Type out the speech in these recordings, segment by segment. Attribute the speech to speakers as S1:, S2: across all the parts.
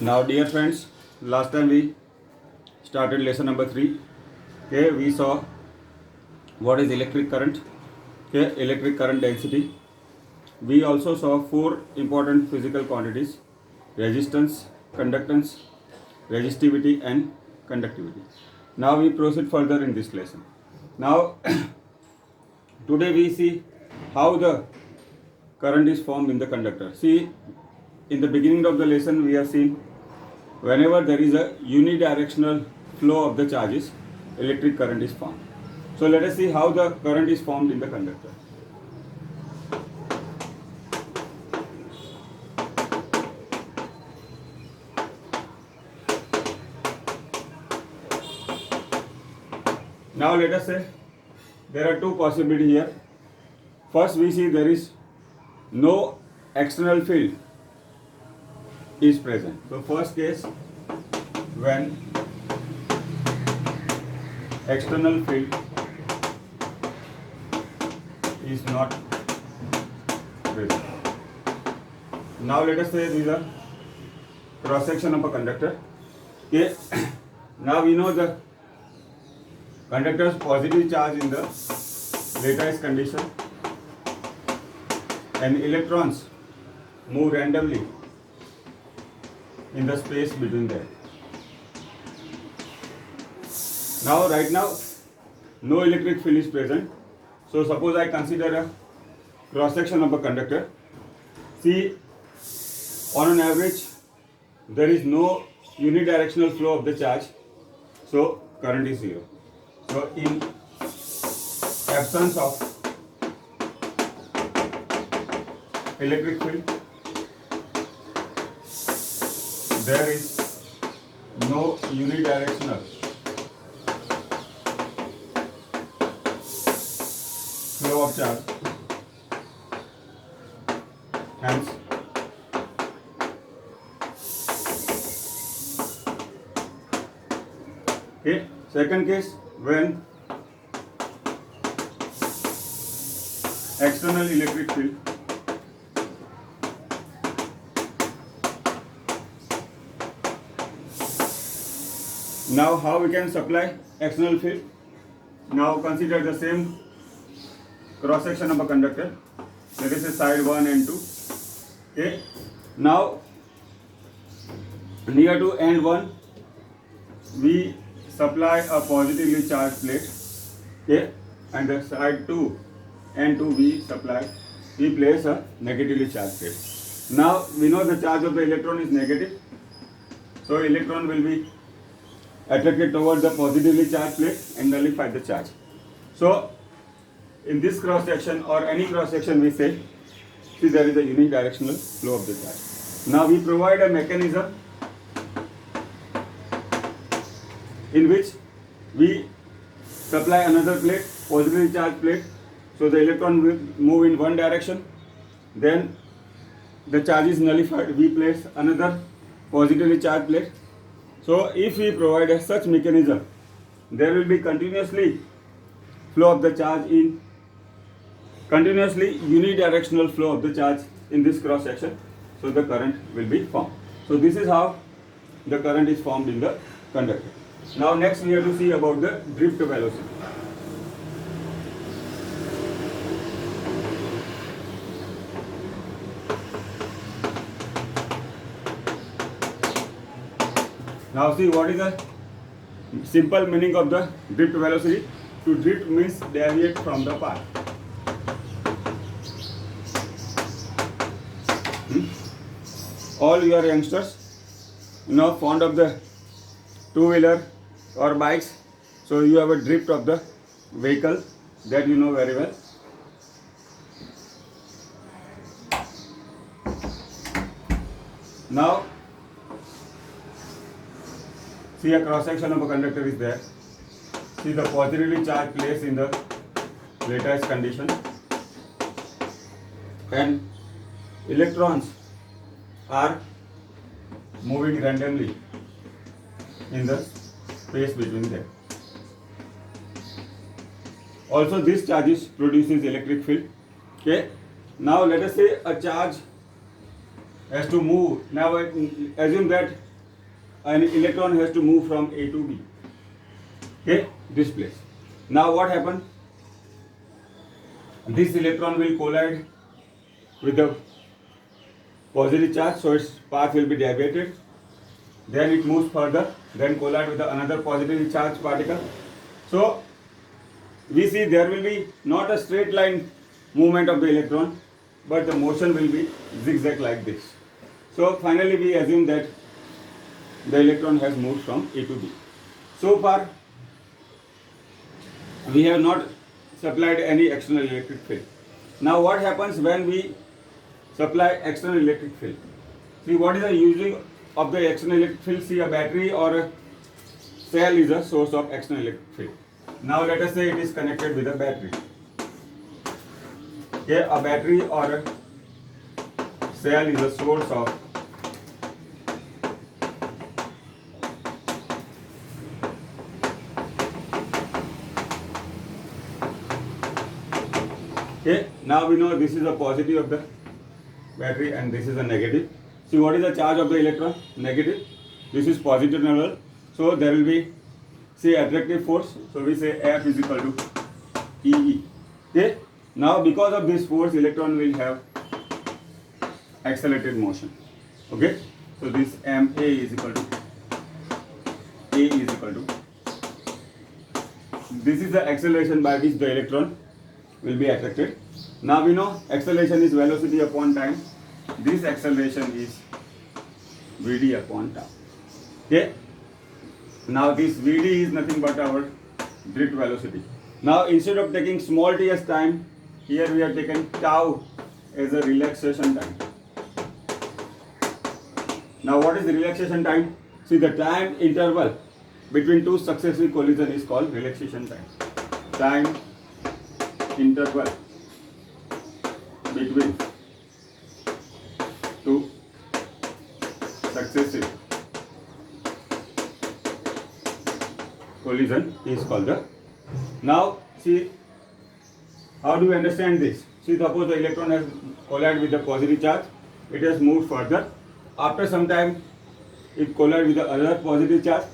S1: Now, dear friends, last time we started lesson number 3. Okay, we saw what is electric current, okay, electric current density. We also saw 4 important physical quantities: resistance, conductance, resistivity, and conductivity. Now we proceed further in this lesson. Now, today we see how the current is formed in the conductor. See, in the beginning of the lesson, we have seen whenever there is a unidirectional flow of the charges, electric current is formed. So let us see how the current is formed in the conductor. Now let us say there are 2 possibilities here. First, we see there is no external field is present. So first case, when external field is not present. Now let us say this is a cross section of a conductor. Okay. Now we know the conductor's positive charge in the lattice condition, and electrons move randomly in the space between them. Now, right now, no electric field is present. So, suppose I consider a cross section of a conductor. See, on an average, there is no unidirectional flow of the charge. So, current is 0. So, in absence of electric field, there is no unidirectional flow of charge. Hence, okay. Second case, when external electric field now how we can supply external field? Now consider the same cross section of a conductor. Let us say side 1 and 2. Okay. Now near to end 1 we supply a positively charged plate. Okay. And the side 2 and 2 we place a negatively charged plate. Now we know the charge of the electron is negative, so electron will be attracted towards the positively charged plate and nullify the charge. So in this cross section or any cross section, we say, see, there is a unidirectional flow of the charge. Now we provide a mechanism in which we supply another plate, positively charged plate. So the electron will move in one direction, then the charge is nullified, we place another positively charged plate. So if we provide such mechanism, there will be continuously flow of the charge in continuously unidirectional flow of the charge in this cross section. So the current will be formed. So this is how the current is formed in the conductor. Now next we have to see about the drift velocity. Now see, what is the simple meaning of the drift velocity? To drift means deviate from the path. All your youngsters, fond of the two-wheeler or bikes, so you have a drift of the vehicle, that you know very well. Now see, a cross section of a conductor is there. See, the positively charged place in the lattice condition, and electrons are moving randomly in the space between them. Also, this charges produces electric field. Okay. Now let us say a charge has to move. Now assume that an electron has to move from A to B. Okay, this place. Now what happened? This electron will collide with the positive charge, so its path will be deviated. Then it moves further, then collide with another positively charged particle. So we see there will be not a straight line movement of the electron, but the motion will be zigzag like this. So finally we assume that the electron has moved from A to B. So far we have not supplied any external electric field. Now what happens when we supply external electric field? See, what is the using of the external electric field? See, a battery or a cell is a source of external electric field. Now let us say it is connected with a battery. Okay, a battery or a cell is a source of okay. Now we know this is a positive of the battery and this is a negative. See, what is the charge of the electron? Negative. This is positive null. So there will be, say, attractive force. So we say F is equal to EE. Okay. Now because of this force, electron will have accelerated motion. Okay. So this MA is equal to A is equal to. This is the acceleration by which the electron will be attracted. Now we know acceleration is velocity upon time. This acceleration is Vd upon tau. Okay. Now this Vd is nothing but our drift velocity. Now instead of taking small t as time, here we have taken tau as a relaxation time. Now what is the relaxation time? See, the time interval between two successive collisions is called relaxation time. Time interval between two successive collision is called the. Now see, how do we understand this? See, suppose the electron has collided with the positive charge, it has moved further. After some time it collided with the other positive charge,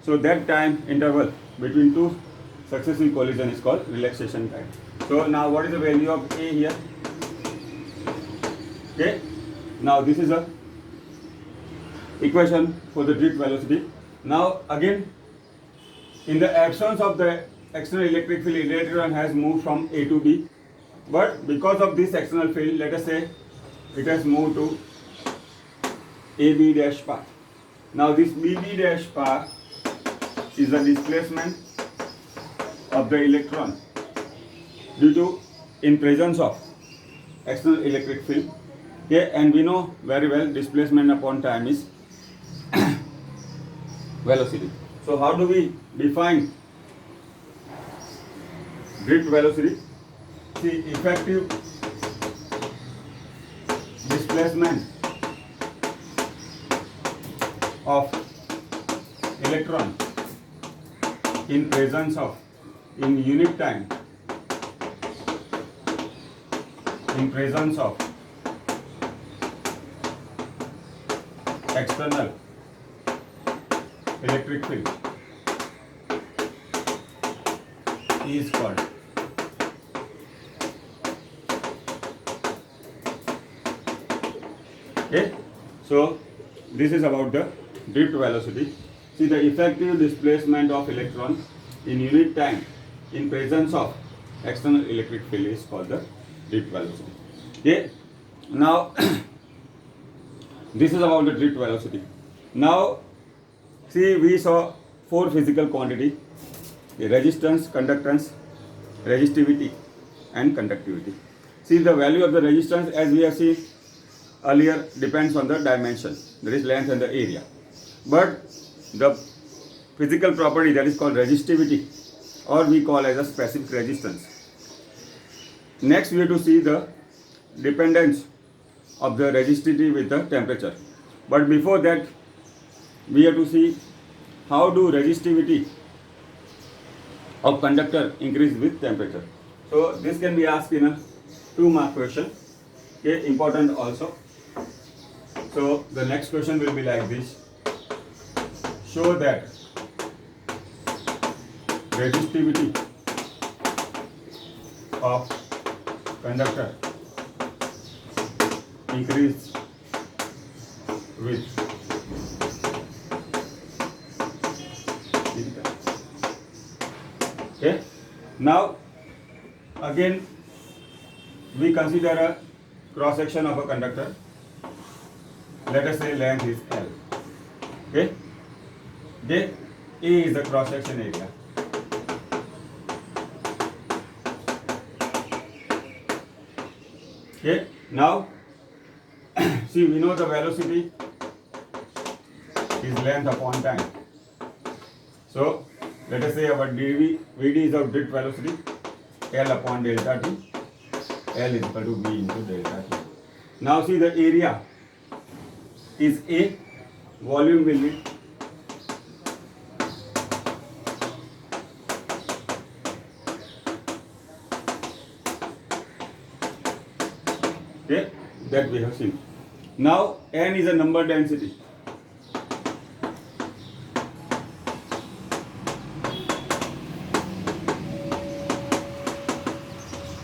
S1: so that time interval between two successive collision is called relaxation time. So now what is the value of A here? Okay. Now this is a equation for the drift velocity. Now again, in the absence of the external electric field, electron has moved from A to B. But because of this external field, let us say it has moved to AB dash path. Now this BB dash path is the displacement of the electron due to in presence of external electric field. Okay, and we know very well displacement upon time is velocity. So how do we define drift velocity? See, effective displacement of electron in presence of, in unit time, in presence of external electric field is called okay. So this is about the drift velocity. See, the effective displacement of electron in unit time in presence of external electric field is called the drift velocity. Okay. Now this is about the drift velocity. Now see, we saw four physical quantity: resistance, conductance, resistivity and conductivity. See, the value of the resistance, as we have seen earlier, depends on the dimension, that is length and the area. But the physical property that is called resistivity, or we call as a specific resistance. Next we have to see the dependence of the resistivity with the temperature. But before that, we have to see how do resistivity of conductor increase with temperature. So this can be asked in a 2-mark question. Okay, important also. So the next question will be like this. show that resistivity of conductor increase with distance. Okay. Now again we consider a cross section of a conductor. Let us say length is L. Okay. Then A is the cross section area. Okay. Now see, we know the velocity is length upon time. So let us say our Vd is our drift velocity, L upon delta T. L is equal to V into delta T. Now see, the area is A, volume will be okay, that we have seen. Now N is a number density.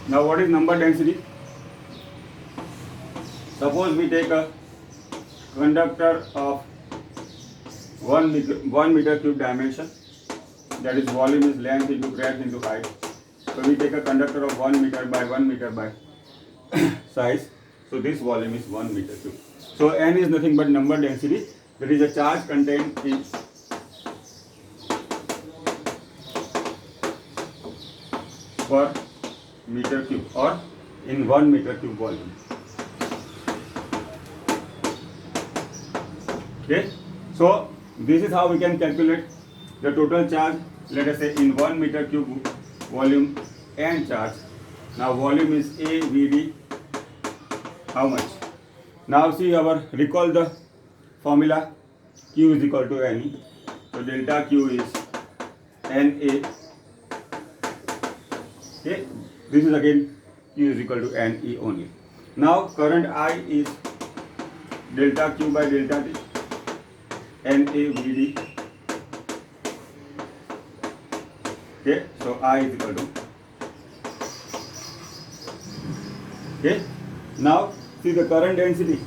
S1: Now what is number density? Suppose we take a conductor of 1 meter cube dimension, that is volume is length into breadth into height. So we take a conductor of 1 meter by 1 meter by size. So this volume is 1 meter cube. So N is nothing but number density. There is a charge contained in per meter cube or in 1 meter cube volume. Okay. So this is how we can calculate the total charge. Let us say in 1 meter cube volume N charge. Now volume is A Vd. How much? Now see, recall the formula. Q is equal to Ne. So delta Q is Na. Okay. This is again Q is equal to Ne only. Now current I is delta Q by delta T. Na Vd. Okay. So I is equal to. Okay. Now see the current density.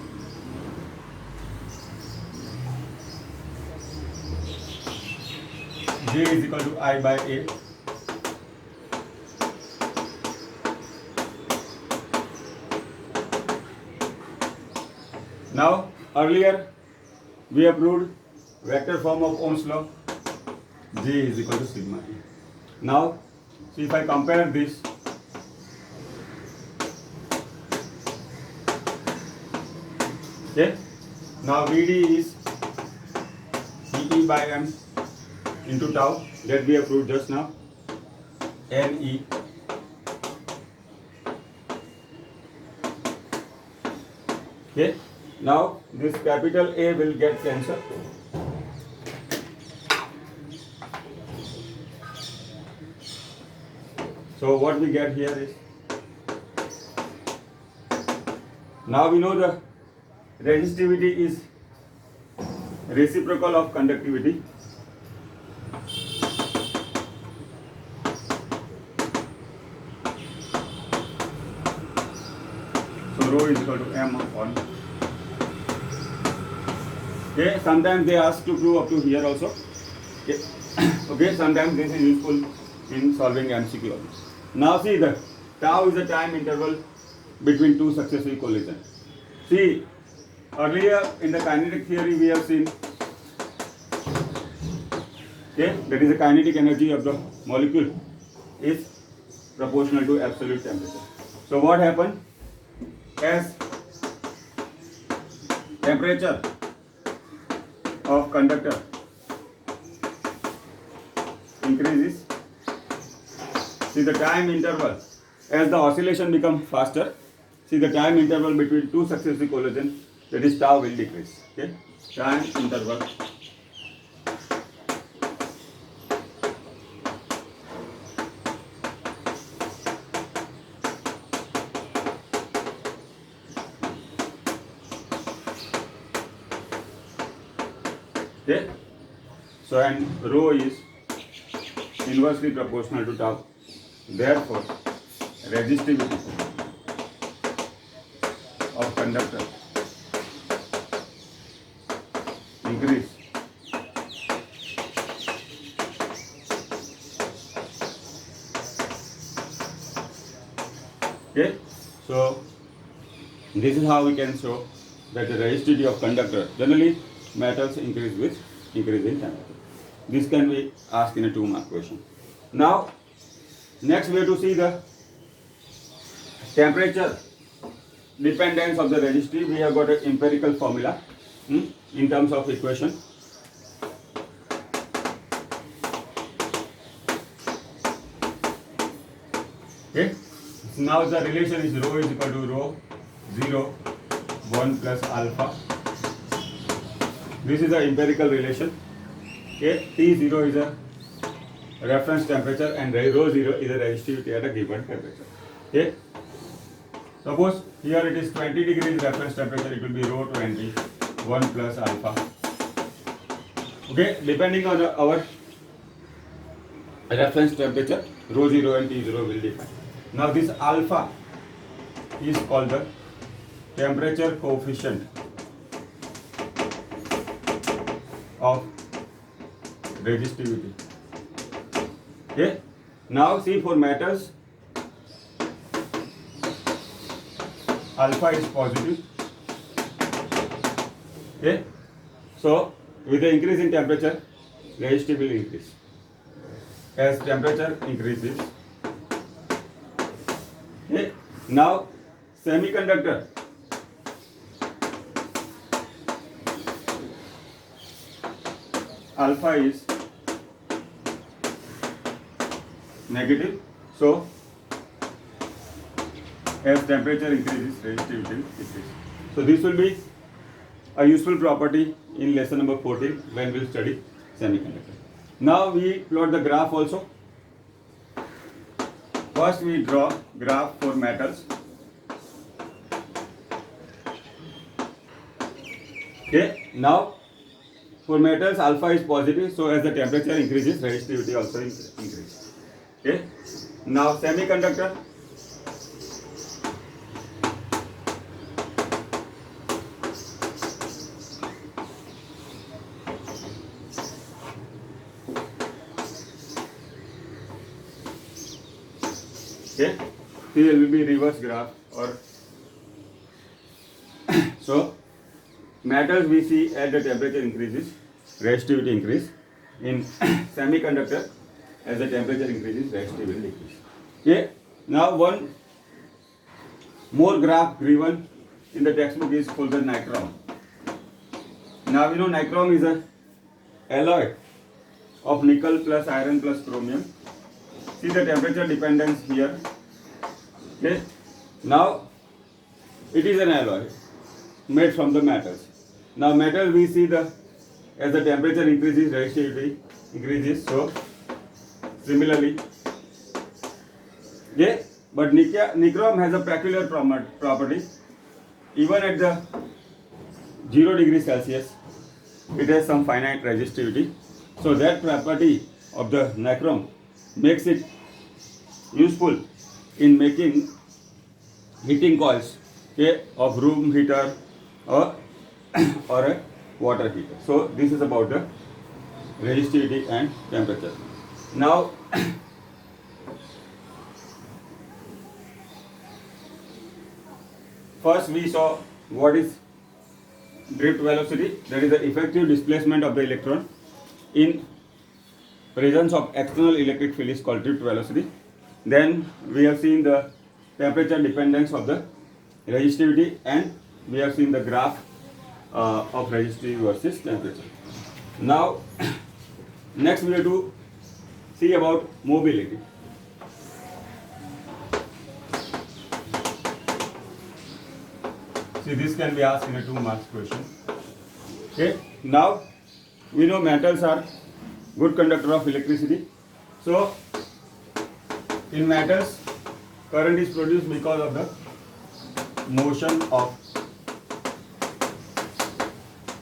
S1: J is equal to I by A. Now earlier we have proved vector form of Ohm's law. J is equal to sigma E. Now see, if I compare this, okay, now Vd is E by M into tau, that we have proved just now, Ne. Okay, now this capital A will get cancelled. So what we get here is, now we know the resistivity is reciprocal of conductivity. So rho is equal to M upon. Okay, sometimes they ask to prove up to here also. Okay, okay, sometimes this is useful in solving MCQ. Now see, the tau is the time interval between two successive collisions. See, earlier in the kinetic theory we have seen, okay, that is the kinetic energy of the molecule is proportional to absolute temperature. So what happened? As temperature of conductor increases, see the time interval, as the oscillation becomes faster, see the time interval between two successive collisions, that is tau, will decrease. Okay, time interval okay. So and rho is inversely proportional to tau. Therefore, resistivity of conductor increase okay. So this is how we can show that the resistivity of conductor, generally metals increase with increase in temperature. This can be asked in a 2-mark question. Now next we have to see the temperature dependence of the resistivity. We have got an empirical formula in terms of equation. Okay. So now the relation is rho is equal to rho 0 1 plus alpha. This is the empirical relation. Okay. T0 is a reference temperature and rho 0 is a resistivity at a given temperature. Okay. Suppose here it is 20 degrees reference temperature, it will be rho 20 1 plus alpha. Okay, depending on our reference temperature, rho 0 and T0 will define. Now this alpha is called the temperature coefficient of resistivity. Okay. Now see, for metals alpha is positive. Okay. So with the increase in temperature, resistivity will increase. As temperature increases. Okay. Now semiconductor alpha is negative. So as temperature increases, resistivity increases. So this will be a useful property in lesson number 14 when we will study semiconductor. Now we plot the graph also. First we draw graph for metals. Okay. Now for metals alpha is positive, so as the temperature increases, resistivity also increases. Okay. Now semiconductor okay, here will be reverse graph or so metals we see as the temperature increases, resistivity increase. In semiconductor, as the temperature increases, resistivity will decrease. Okay. Now one more graph given in the textbook is for the nichrome. Now we know nichrome is a alloy of nickel plus iron plus chromium. See the temperature dependence here. Okay. Now it is an alloy made from the metals. Now metal we see the as the temperature increases, resistivity increases. So similarly, yeah. But nichrome has a peculiar property. Even at the 0 degree Celsius, it has some finite resistivity. So that property of the nichrome makes it useful in making heating coils, okay, of room heater or a water heater. So this is about the resistivity and temperature. Now first we saw what is drift velocity, that is the effective displacement of the electron in presence of external electric field is called drift velocity. Then we have seen the temperature dependence of the resistivity and we have seen the graph of resistivity versus temperature. Now next we have to see about mobility. See, this can be asked in a 2 marks question. Okay. Now we know metals are good conductor of electricity. So in metals current is produced because of the motion of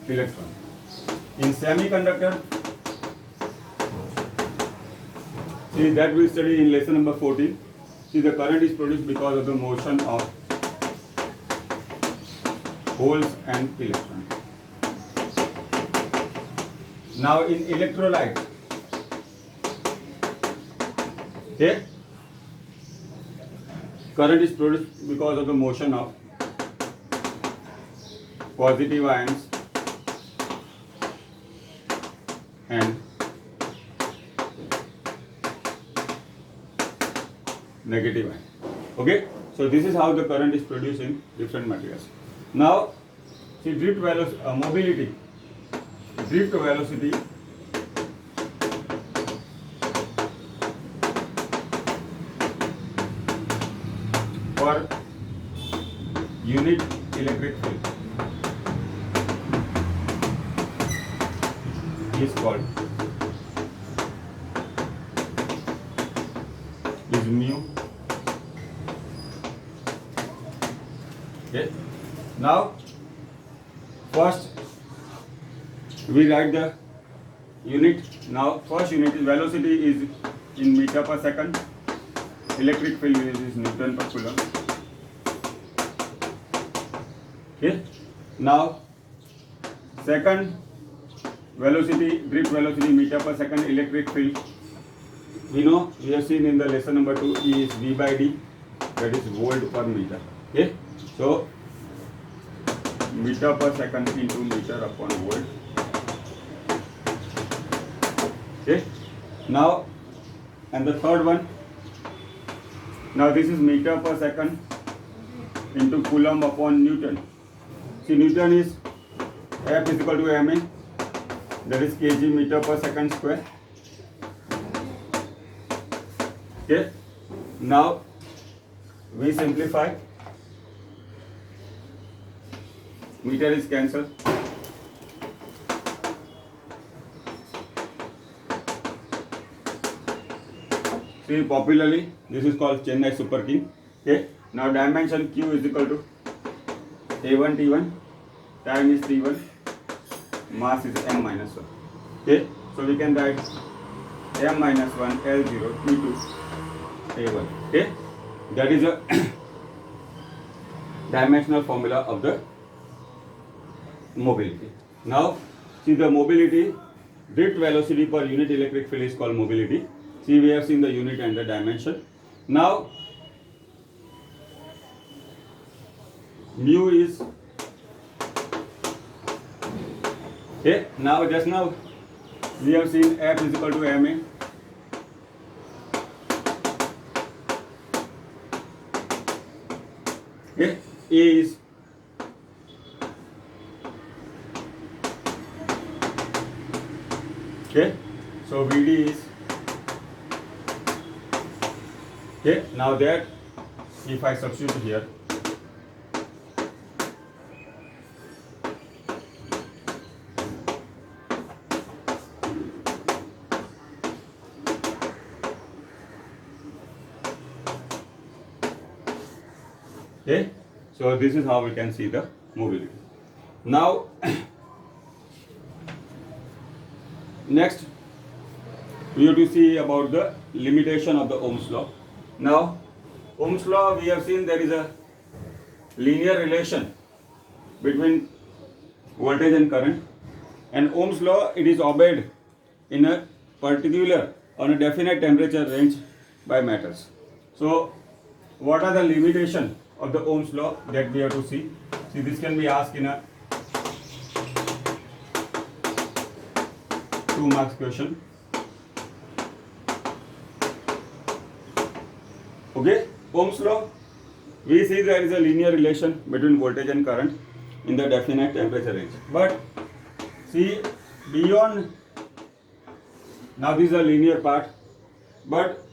S1: electron. In semiconductor See, that we study in lesson number 14. See, the current is produced because of the motion of holes and electrons. Now in electrolyte, okay, current is produced because of the motion of positive ions and negative ion. Okay, so this is how the current is produced in different materials. Now, see, drift velocity, mobility. Drift velocity for unit electric field is called mu. Okay. Now, first we write the unit. Now, first unit is velocity is in meter per second. Electric field is Newton per coulomb. Okay. Now, second velocity, drift velocity meter per second, electric field. We know, we have seen in the lesson number 2, E is V by D, that is volt per meter. Okay. So, meter per second into meter upon volt. Okay. Now, and the third one, now this is meter per second into coulomb upon Newton. See, Newton is F is equal to ma, that is kg meter per second square. Okay. Now, we simplify. Meter is cancelled. See, popularly this is called Chennai Super King. Okay. Now dimension Q is equal to A1 T1, time is T1, mass is m minus 1. Okay. So we can write m minus 1 L0 T2 A1. Okay. That is a dimensional formula of the mobility. Now, see, the mobility, drift velocity per unit electric field is called mobility. See, we have seen the unit and the dimension. Now, mu is, okay, now just now we have seen F is equal to ma. Okay, A is okay, so VD is okay. Now that if I substitute here, okay, so this is how we can see the mobility. Now, next we have to see about the limitation of the Ohm's law. Now, Ohm's law, we have seen there is a linear relation between voltage and current, and Ohm's law, it is obeyed in a particular on a definite temperature range by metals. So, what are the limitations of the Ohm's law that we have to see? See, this can be asked in a 2 marks question. Okay, Ohm's law, we see there is a linear relation between voltage and current in the definite temperature range. But see, beyond, now this is a linear part, but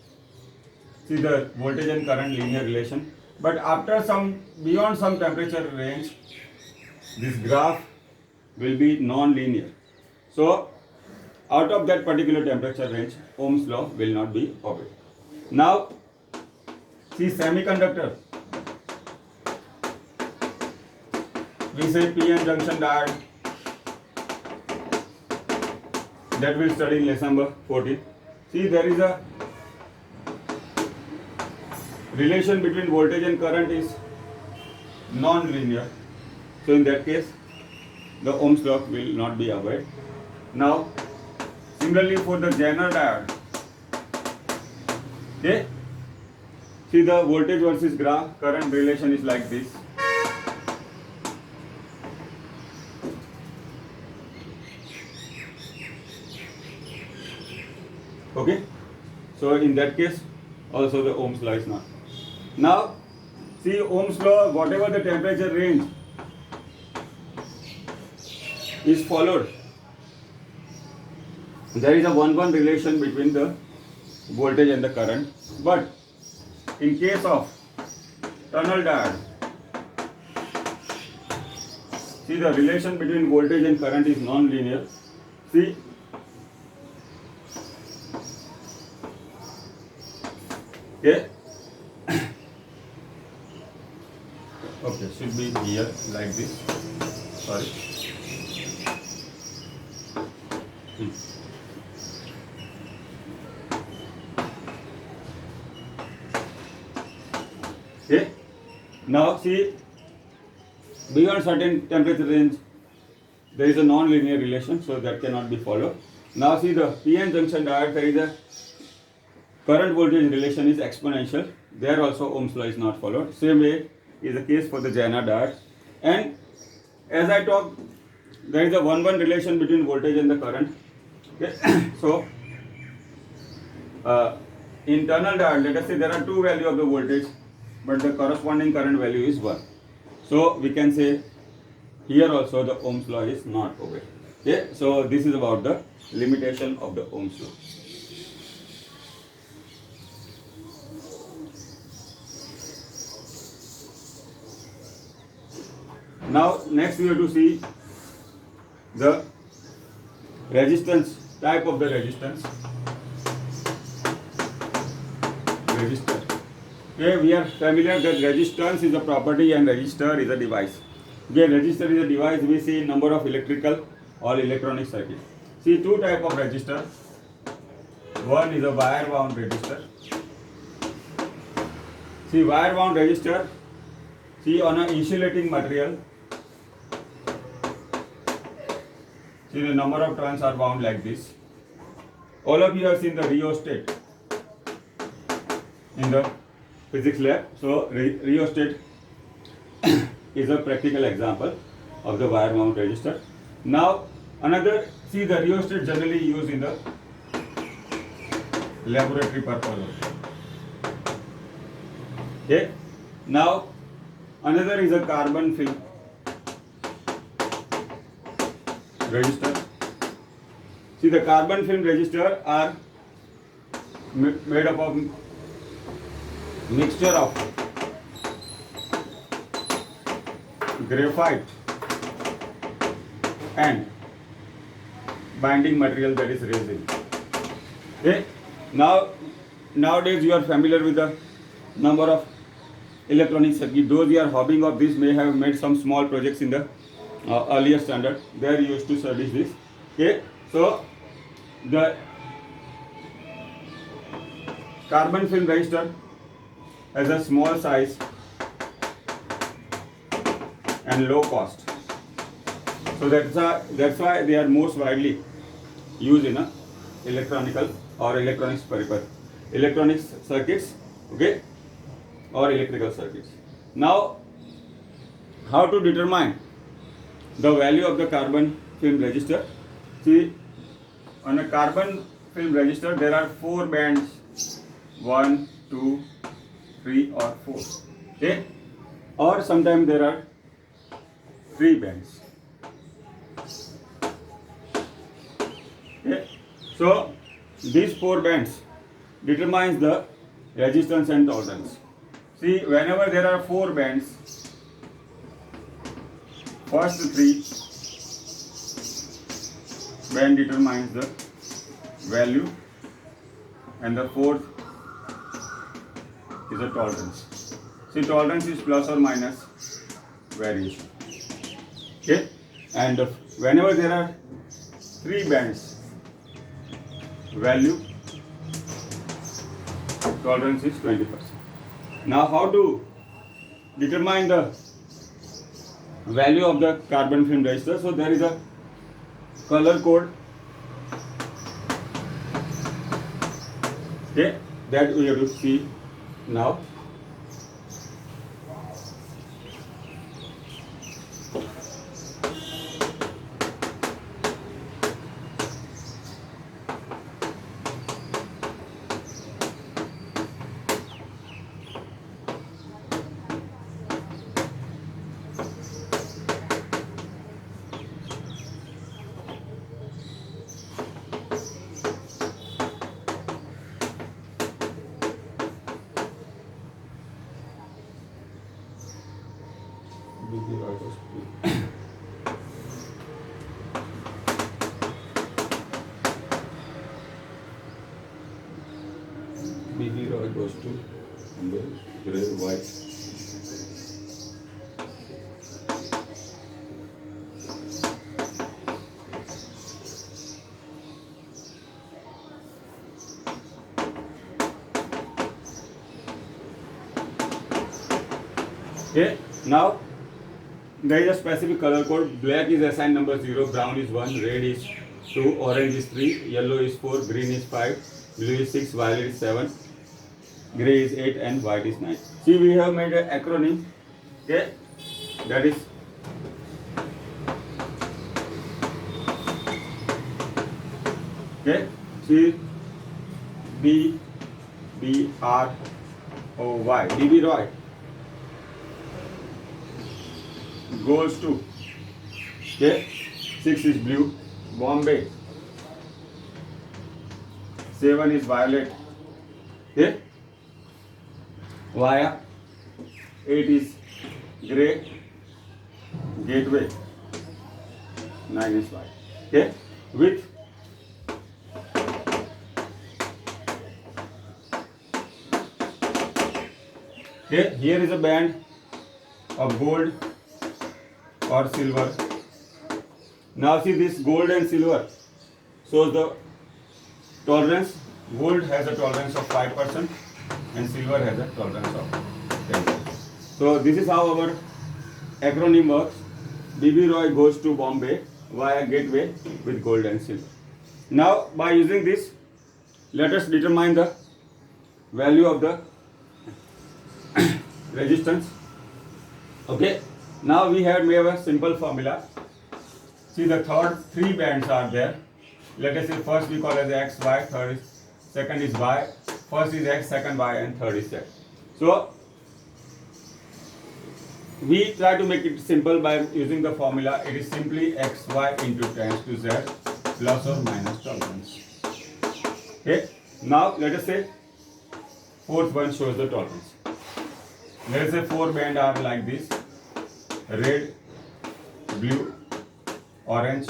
S1: see the voltage and current linear relation. But after some, beyond some temperature range, this graph will be non-linear. So, out of that particular temperature range, Ohm's law will not be obeyed. Now, see, semiconductor, we say PN junction diode, that we'll study in lesson number 14. See, there is a relation between voltage and current is non-linear. So in that case, the Ohm's law will not be obeyed. Now, similarly for the Zener diode, okay, see the voltage versus current relation is like this. Okay, so in that case also the Ohm's law is not. Now see Ohm's law, whatever the temperature range is followed, there is a 1-1 relation between the voltage and the current. But in case of tunnel diode, see the relation between voltage and current is non-linear. See, okay, okay, should be here like this. Sorry. Okay. Now see, beyond certain temperature range, there is a non-linear relation, so that cannot be followed. Now see the PN junction diode, there is a current voltage relation is exponential. There also Ohm's law is not followed. Same way is the case for the Zener diode. And as I talked, there is a 1-1 relation between voltage and the current. Okay. So in tunnel diode, let us say there are two values of the voltage, but the corresponding current value is 1. So we can say here also the Ohm's law is not obeyed. Okay. So this is about the limitation of the Ohm's law. Now next we have to see the resistance, type of the resistance. Resistor. Okay, we are familiar that resistance is a property and resistor is a device. Okay, resistor is a device we see in number of electrical or electronic circuits. See two type of resistor. One is a wire wound resistor. See wire wound resistor, see on an insulating material, see the number of turns are wound like this. All of you have seen the rheostat in the physics lab. So rheostat is a practical example of the wire wound resistor. Now another, see the rheostat generally used in the laboratory purpose. Okay. Now another is a carbon film resistor. See the carbon film resistor are made up of mixture of graphite and binding material, that is resin. Okay. Now nowadays you are familiar with the number of electronic circuit. Those who are hobbying of this may have made some small projects in the earlier standard. They are used to study this. Okay. So the carbon film resistor has a small size and low cost. So that's why they are most widely used in a electronic circuits, okay, or electrical circuits. Now, how to determine the value of the carbon film resistor? See, on a carbon film resistor there are 4 bands, 1, 2, 3 or 4, okay, or sometimes there are 3 bands. Okay. So these 4 bands determines the resistance and tolerance. See, whenever there are 4 bands, first 3 band determines the value and the 4th is a tolerance. See, tolerance is plus or minus variation. Okay, and whenever there are 3 bands, value tolerance is 20%. Now how to determine the value of the carbon film resistor? So there is a color code, okay, that we have to see now. BB Roy goes to gray white. Okay, now there is a specific color code. Black is assigned number 0, brown is 1, red is 2, orange is 3, yellow is 4, green is 5, blue is 6, violet is 7, gray is 8 and white is 9. See, we have made an acronym, okay, that is okay, C B B R O Y. BB Roy goes to, okay, 6 is blue, Bombay, 7 is violet, okay, via 8 is grey, gateway, 9 is white, okay, with okay, here is a band of gold or silver. Now see, this gold and silver shows the tolerance. Gold has a tolerance of 5% and silver has a tolerance of 10%. So this is how our acronym works. BB Roy goes to Bombay via gateway with gold and silver. Now by using this, let us determine the value of the resistance. Okay, now we have made a simple formula. See, the third 3 bands are there. Let us say first we call as X, Y, third is, second is Y, first is X, second Y and third is Z. So we try to make it simple by using the formula. It is simply XY into 10 to Z plus or minus tolerance. Okay, now let us say fourth one shows the tolerance. Let us say 4 bands are like this: red, blue, orange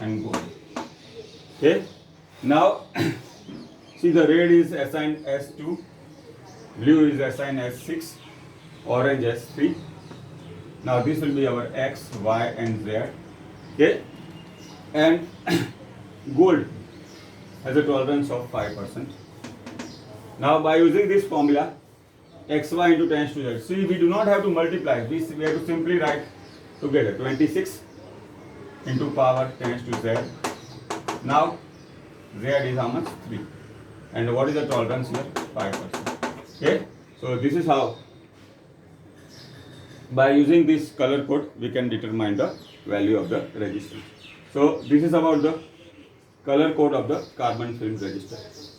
S1: and gold. Okay, now see, the red is assigned as 2, blue is assigned as 6, orange as 3. Now this will be our X, Y and Z. Okay, and gold has a tolerance of 5%. Now by using this formula, XY into 10 to Z, see, we do not have to multiply this, we have to simply write together 26 into power 10 to Z. Now Z is how much? 3. And what is the tolerance here? 5%. Okay, so this is how, by using this color code, we can determine the value of the resistance. So this is about the color code of the carbon film resistor.